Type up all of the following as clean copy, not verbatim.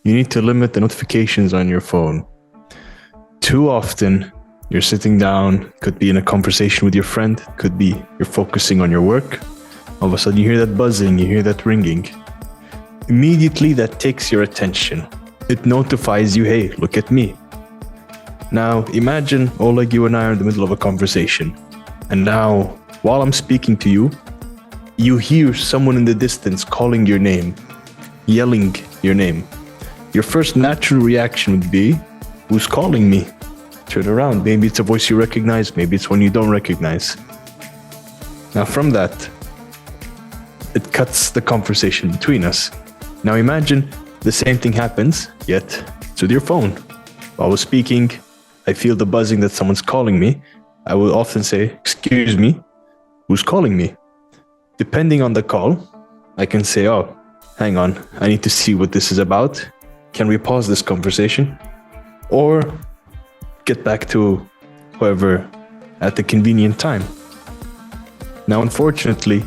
you need to limit the notifications on your phone. Too often, you're sitting down, could be in a conversation with your friend, could be you're focusing on your work. All of a sudden you hear that buzzing, you hear that ringing. Immediately that takes your attention. It notifies you, hey, look at me. Now imagine, Oleg, you and I are in the middle of a conversation. And now, while I'm speaking to you, you hear someone in the distance calling your name, yelling your name. Your first natural reaction would be, who's calling me? Turn around. Maybe it's a voice you recognize, maybe it's one you don't recognize. Now from that, it cuts the conversation between us. Now imagine the same thing happens, yet it's with your phone. While I was speaking, I feel the buzzing that someone's calling me. I will often say, excuse me, who's calling me? Depending on the call, I can say, oh, hang on, I need to see what this is about. Can we pause this conversation? Or get back to whoever at the convenient time. Now, unfortunately,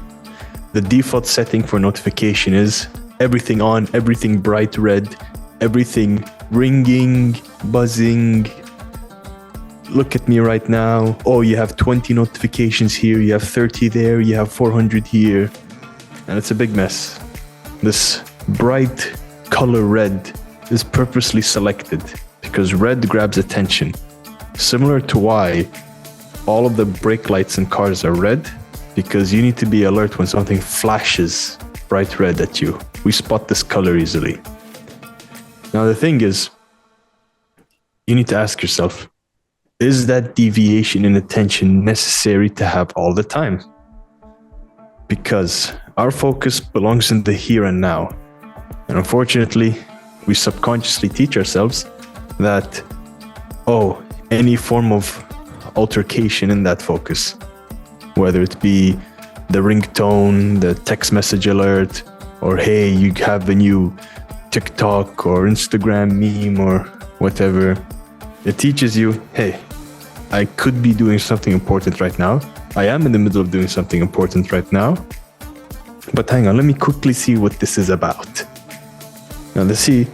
the default setting for notification is everything on, everything bright red, everything ringing, buzzing. Look at me right now. Oh, you have 20 notifications here, you have 30 there, you have 400 here. And it's a big mess. This bright color red is purposely selected because red grabs attention. Similar to why all of the brake lights in cars are red, because you need to be alert when something flashes bright red at you. We spot this color easily. Now the thing is, you need to ask yourself, is that deviation in attention necessary to have all the time? Because our focus belongs in the here and now. And unfortunately, we subconsciously teach ourselves that, oh, any form of altercation in that focus, whether it be the ringtone, the text message alert, or hey, you have a new TikTok or Instagram meme or whatever, it teaches you, hey, I could be doing something important right now. I am in the middle of doing something important right now. But hang on, let me quickly see what this is about. Now let's see,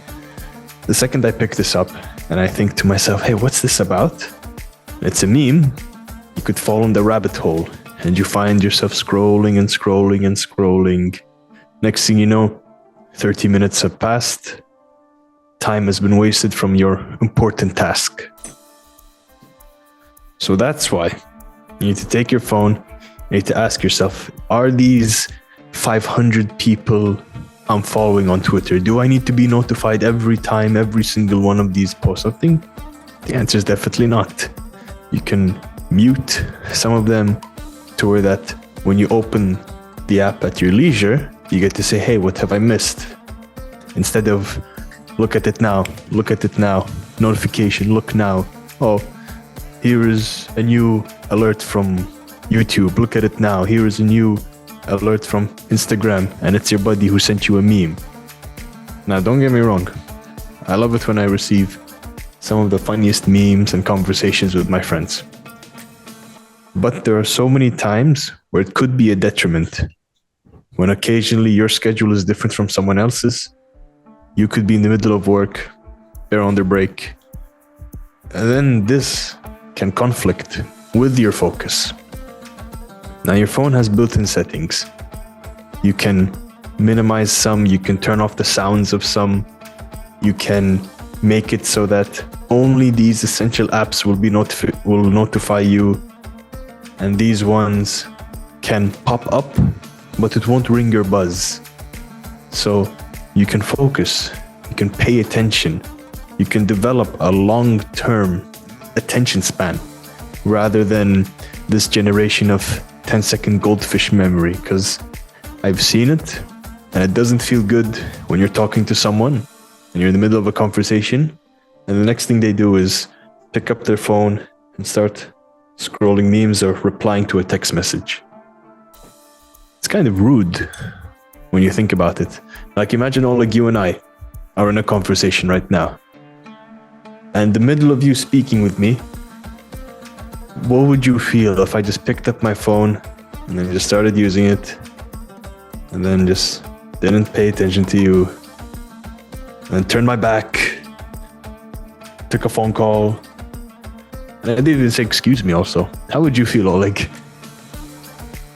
the second I pick this up and I think to myself, hey, what's this about? It's a meme. You could fall in the rabbit hole and you find yourself scrolling and scrolling and scrolling. Next thing you know, 30 minutes have passed. Time has been wasted from your important task. So that's why you need to take your phone, you need to ask yourself, are these 500 people I'm following on Twitter, do I need to be notified every time, every single one of these posts something? The answer is definitely not. You can mute some of them to where that when you open the app at your leisure, you get to say, hey, what have I missed? Instead of look at it now, notification, look now. Oh, here is a new alert from YouTube, look at it now. Here is a new alert from Instagram, and it's your buddy who sent you a meme. Now, don't get me wrong. I love it when I receive some of the funniest memes and conversations with my friends. But there are so many times where it could be a detriment. When occasionally your schedule is different from someone else's, you could be in the middle of work, they're on their break, and then this can conflict with your focus. Now your phone has built-in settings. You can minimize some, you can turn off the sounds of some, you can make it so that only these essential apps will notify you, and these ones can pop up, but it won't ring your buzz. So you can focus, you can pay attention, you can develop a long-term attention span rather than this generation of 10-second goldfish memory, because I've seen it and it doesn't feel good when you're talking to someone and you're in the middle of a conversation and the next thing they do is pick up their phone and start scrolling memes or replying to a text message. It's kind of rude when you think about it. Like imagine Oleg, you and I are in a conversation right now, and in the middle of you speaking with me, what would you feel if I just picked up my phone and then just started using it and then just didn't pay attention to you? and turned my back, took a phone call. And I didn't even say excuse me also. How would you feel, Oleg?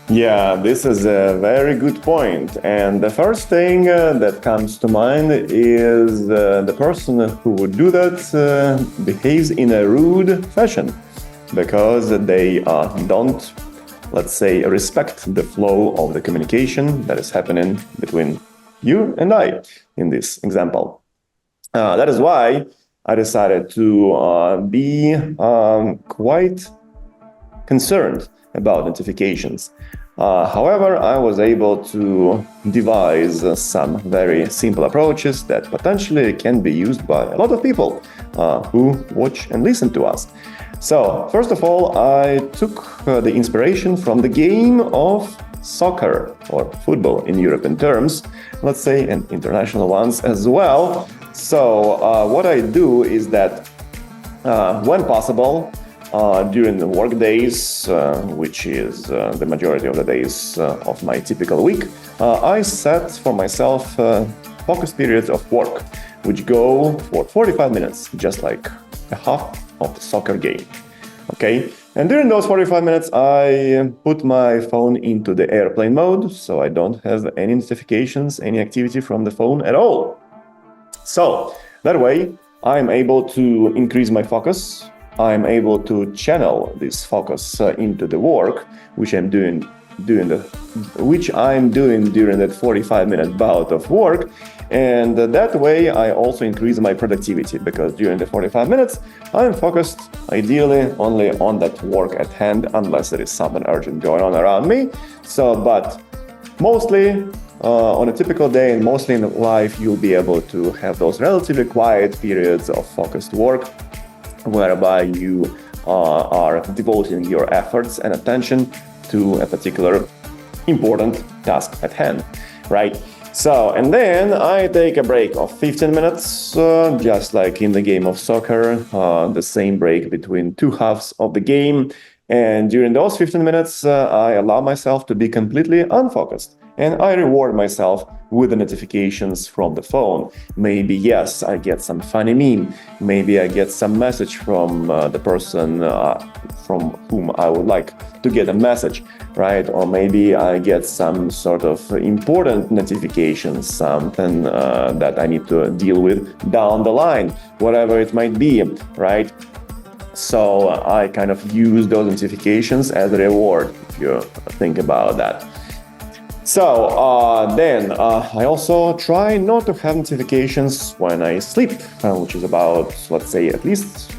Yeah, this is a very good point. And the first thing that comes to mind is the person who would do that behaves in a rude fashion because they don't, let's say, respect the flow of the communication that is happening between you and I in this example. That is why I decided to be quite concerned about notifications. However, I was able to devise some very simple approaches that potentially can be used by a lot of people who watch and listen to us. So, first of all, I took the inspiration from the game of soccer or football in European terms, let's say, and international ones as well. So, what I do is that when possible, during the work days, which is the majority of the days of my typical week, I set for myself focus periods of work, which go for 45 minutes, just like a half of the soccer game. Okay, and during those 45 minutes, I put my phone into the airplane mode, so I don't have any notifications, any activity from the phone at all. So that way, I'm able to increase my focus. I'm able to channel this focus into the work, which I'm doing during that 45-minute bout of work. And that way, I also increase my productivity because during the 45 minutes, I'm focused ideally only on that work at hand, unless there is something urgent going on around me. So, but mostly on a typical day and mostly in life, you'll be able to have those relatively quiet periods of focused work, whereby you are devoting your efforts and attention to a particular important task at hand, right? So, and then I take a break of 15 minutes, just like in the game of soccer, the same break between two halves of the game. And during those 15 minutes, I allow myself to be completely unfocused. And I reward myself with the notifications from the phone. Maybe, yes, I get some funny meme. Maybe I get some message from the person from whom I would like to get a message, right? Or maybe I get some sort of important notification, something that I need to deal with down the line, whatever it might be, right? So I kind of use those notifications as a reward, if you think about that. So then I also try not to have notifications when I sleep, which is about, let's say, at least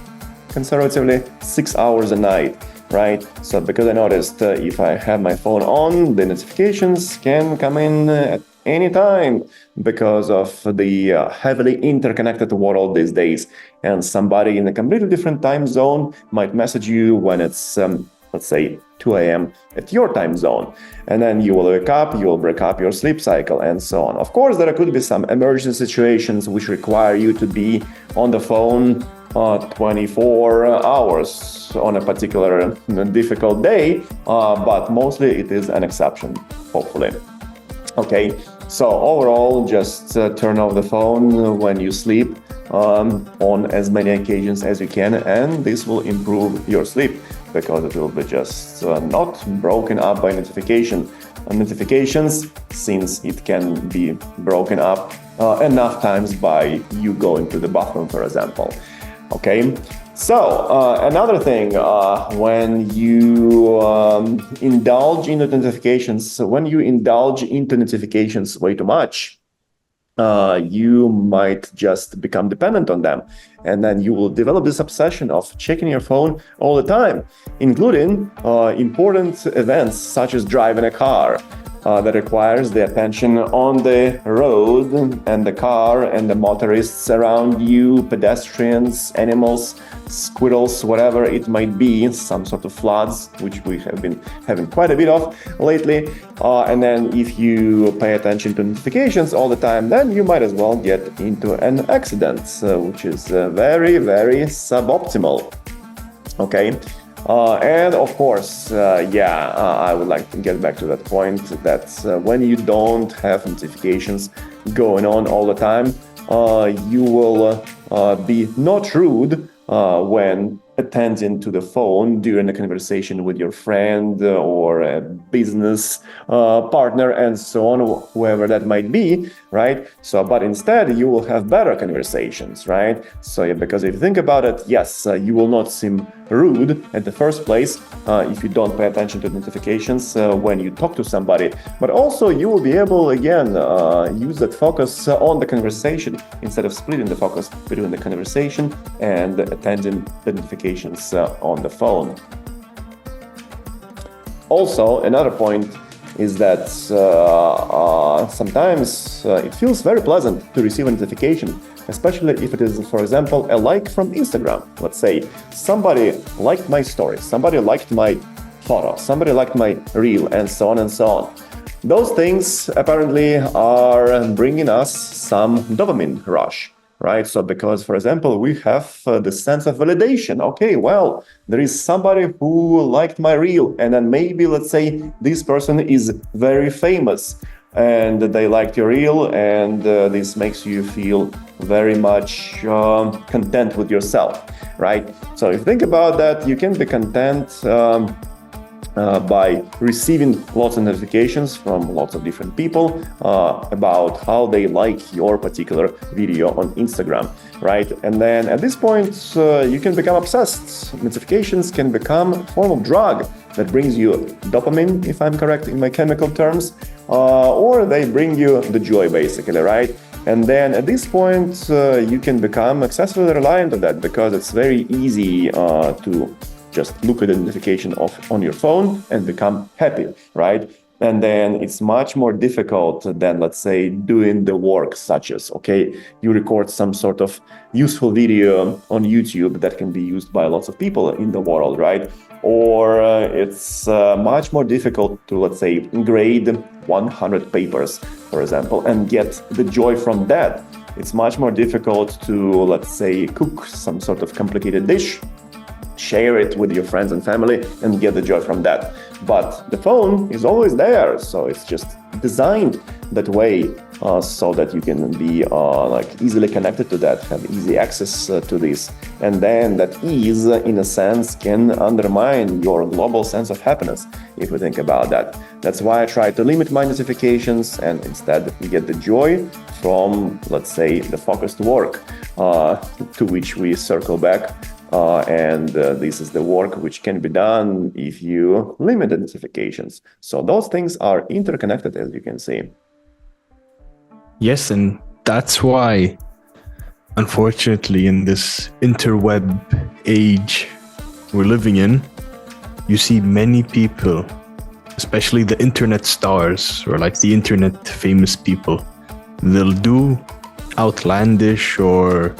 conservatively 6 hours a night, right? So because I noticed if I have my phone on, the notifications can come in at any time because of the heavily interconnected world these days. And somebody in a completely different time zone might message you when it's let's say 2 a.m. at your time zone. And then you will wake up, you will break up your sleep cycle and so on. Of course, there could be some emergency situations which require you to be on the phone 24 hours on a particular difficult day, but mostly it is an exception, hopefully. Okay, so overall, just turn off the phone when you sleep on as many occasions as you can, and this will improve your sleep because it will be just not broken up by notifications, since it can be broken up enough times by you going to the bathroom, for example. Okay, so another thing, when you indulge into notifications, way too much, you might just become dependent on them. And then you will develop this obsession of checking your phone all the time, including important events such as driving a car. That requires the attention on the road and the car and the motorists around you, pedestrians, animals, squirrels, whatever it might be, some sort of floods, which we have been having quite a bit of lately. And then if you pay attention to notifications all the time, then you might as well get into an accident, which is very, very suboptimal. Okay. And of course, I would like to get back to that point that when you don't have notifications going on all the time, you will be not rude when attending to the phone during a conversation with your friend or a business partner and so on, whoever that might be, right? So, but instead you will have better conversations, right? So, yeah, because if you think about it, yes, you will not seem rude at the first place if you don't pay attention to notifications when you talk to somebody, but also you will be able, again, use that focus on the conversation instead of splitting the focus between the conversation and attending the notifications on the phone. Also, another point is that sometimes it feels very pleasant to receive a notification, especially if it is, for example, a like from Instagram. Let's say somebody liked my story, somebody liked my photo, somebody liked my reel, and so on and so on. Those things apparently are bringing us some dopamine rush. Right? So because, for example, we have the sense of validation. Okay, well, there is somebody who liked my reel, and then maybe, let's say, this person is very famous and they liked your reel, and this makes you feel very much content with yourself, right? So if you think about that, you can be content by receiving lots of notifications from lots of different people about how they like your particular video on Instagram, right? And then at this point, you can become obsessed. Notifications can become a form of drug that brings you dopamine, if I'm correct in my chemical terms, or they bring you the joy, basically, right? And then at this point, you can become excessively reliant on that because it's very easy to just look at the notification on your phone and become happy, right? And then it's much more difficult than, let's say, doing the work, such as, okay, you record some sort of useful video on YouTube that can be used by lots of people in the world, right? Or it's much more difficult to, let's say, grade 100 papers, for example, and get the joy from that. It's much more difficult to, let's say, cook some sort of complicated dish, share it with your friends and family, and get the joy from that. But the phone is always there, so it's just designed that way so that you can be like easily connected to that, have easy access to this. And then that ease, in a sense, can undermine your global sense of happiness, if we think about that. That's why I try to limit my notifications and instead get the joy from, let's say, the focused work, to which we circle back. And this is the work which can be done if you limit the notifications. So those things are interconnected, as you can see. Yes, and that's why, unfortunately, in this interweb age we're living in, you see many people, especially the internet stars or like the internet famous people, they'll do outlandish or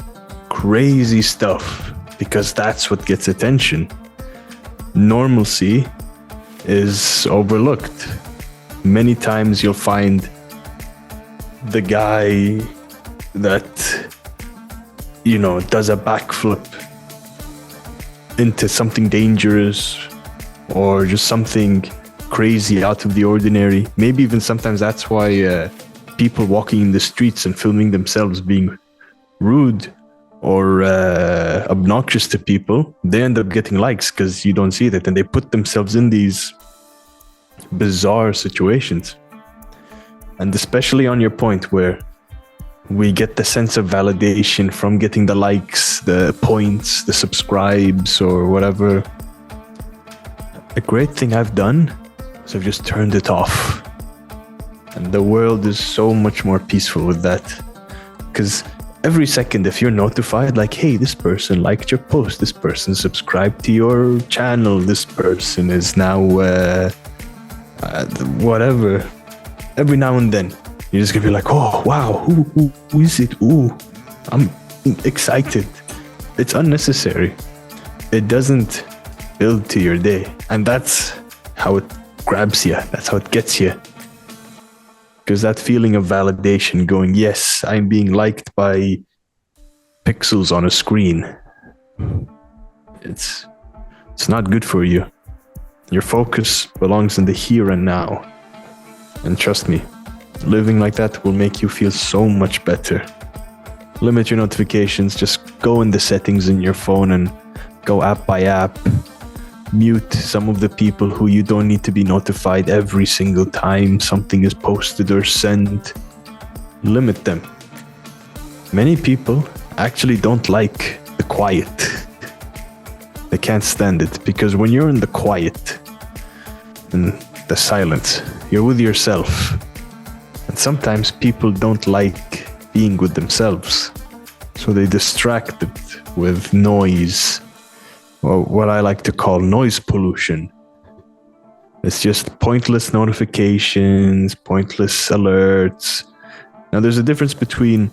crazy stuff because that's what gets attention. Normalcy is overlooked. Many times you'll find the guy that, you know, does a backflip into something dangerous or just something crazy out of the ordinary. Maybe even sometimes that's why people walking in the streets and filming themselves being rude or obnoxious to people, they end up getting likes because you don't see that, and they put themselves in these bizarre situations. And especially on your point where we get the sense of validation from getting the likes, the points, the subscribes, or whatever. A great thing I've done is I've just turned it off. And the world is so much more peaceful with that. Because every second, if you're notified, like, hey, this person liked your post, this person subscribed to your channel, this person is now whatever. Every now and then, you're just gonna be like, oh, wow, who is it? Ooh, I'm excited. It's unnecessary. It doesn't build to your day. And that's how it grabs you. That's how it gets you. Because that feeling of validation going, yes, I'm being liked by pixels on a screen. It's not good for you. Your focus belongs in the here and now. And trust me, living like that will make you feel so much better. limit your notifications. Just go in the settings in your phone and go app by app. Mute some of the people who you don't need to be notified every single time something is posted or sent. Limit them. Many people actually don't like the quiet. They can't stand it because when you're in the quiet and the silence, you're with yourself. And sometimes people don't like being with themselves. So they distract it with noise, or what I like to call noise pollution. It's just pointless notifications, pointless alerts. Now there's a difference between,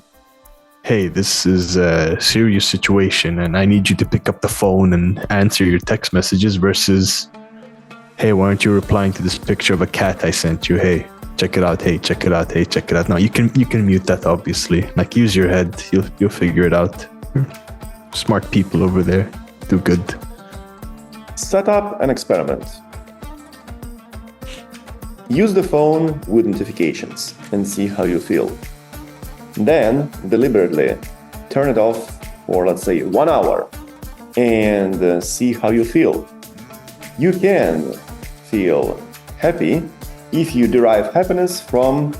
hey, this is a serious situation and I need you to pick up the phone and answer your text messages, versus, hey, why aren't you replying to this picture of a cat I sent you? Hey, check it out. Hey, check it out. Hey, check it out. Now you can mute that, obviously. Like, use your head. You'll figure it out. Smart people over there do good. Set up an experiment. Use the phone with notifications and see how you feel. Then deliberately turn it off for, let's say, 1 hour and see how you feel. You can feel happy if you derive happiness from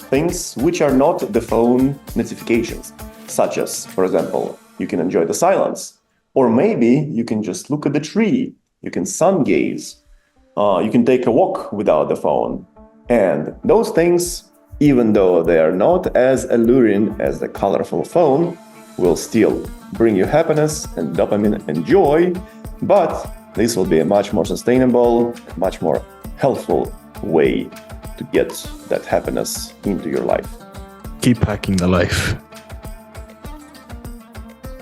things which are not the phone notifications, such as, for example, you can enjoy the silence, or maybe you can just look at the tree, you can sun gaze, you can take a walk without the phone. And those things, even though they are not as alluring as the colorful phone, will still bring you happiness and dopamine and joy, but this will be a much more sustainable, much more helpful way to get that happiness into your life. Keep hacking the life.